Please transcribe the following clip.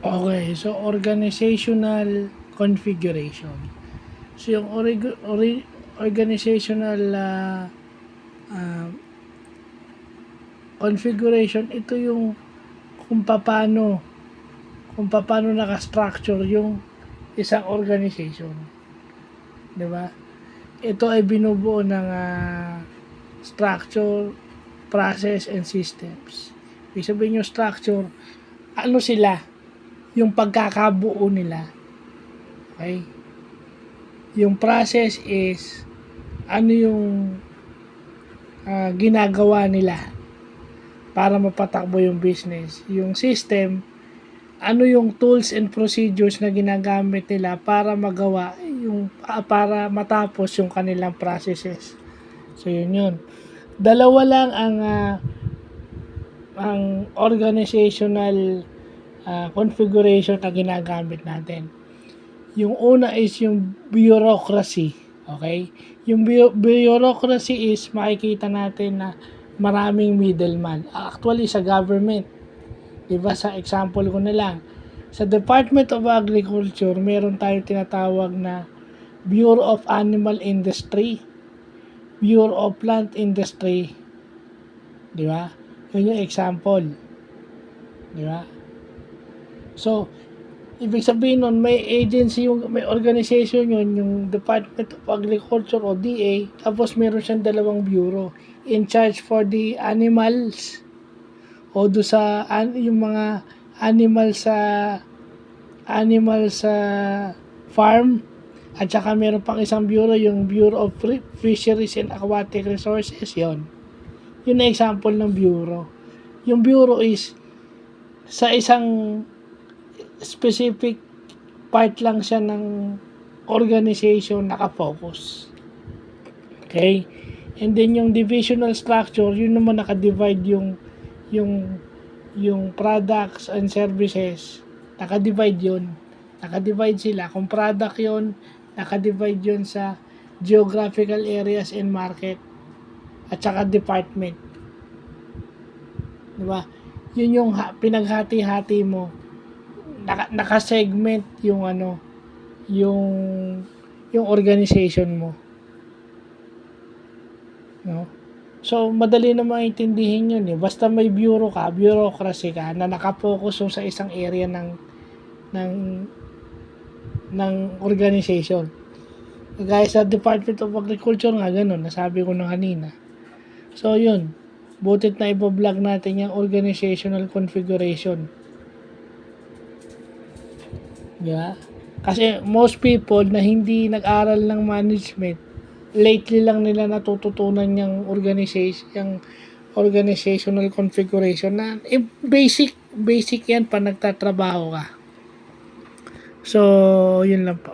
Okay, so organizational configuration. So yung organizational ah, configuration, ito yung kung paano naka-structure yung isang organization, 'di ba? Ito ay binubuo ng structure, process, and systems. Ibig sabihin yung structure, ano sila, yung pagkakabuo nila. Okay? Yung process is, ano yung ginagawa nila para mapatakbo yung business. Yung system, ano yung tools and procedures na ginagamit nila para magawa yung para matapos yung kanilang processes. So yun. Dalawa lang ang organizational configuration na ginagamit natin. Yung una is yung bureaucracy. Okay? Yung bureaucracy is makikita natin na maraming middleman. Actually, sa government, diba, sa example ko na lang, sa Department of Agriculture, meron tayong tinatawag na Bureau of Animal Industry, Bureau of Plant Industry. Diba? Yun yung example. Diba? So, ibig sabihin nun, may agency, may organization yun, yung Department of Agriculture o DA, tapos meron siyang dalawang bureau in charge for the animals o do sa yung mga animal sa farm, at saka meron pang isang bureau, yung Bureau of Fisheries and Aquatic Resources. Yun na example ng bureau. Yung bureau is sa isang specific part lang siya ng organization nakafocus. Okay? And then yung divisional structure, yun naman nakadivide yung products and services. Nakadivide yun. Nakadivide sila. Kung product yun, nakadivide yun sa geographical areas and market at saka department. Diba? Yun yung pinaghati-hati mo. Naka-segment yung yung organization mo. No? So, madali na maintindihin yun eh. Basta may bureaucracy ka na nakapokus sa isang area ng organization. Gaya sa Department of Agriculture nga, ganun, nasabi ko na kanina. So, yun. Butit na ipo-vlog natin yung organizational configuration. Yeah. Kasi most people na hindi nag-aral ng management, lately lang nila natututunan yung organizational configuration na basic yan pa nagtatrabaho ka. So, yun lang po.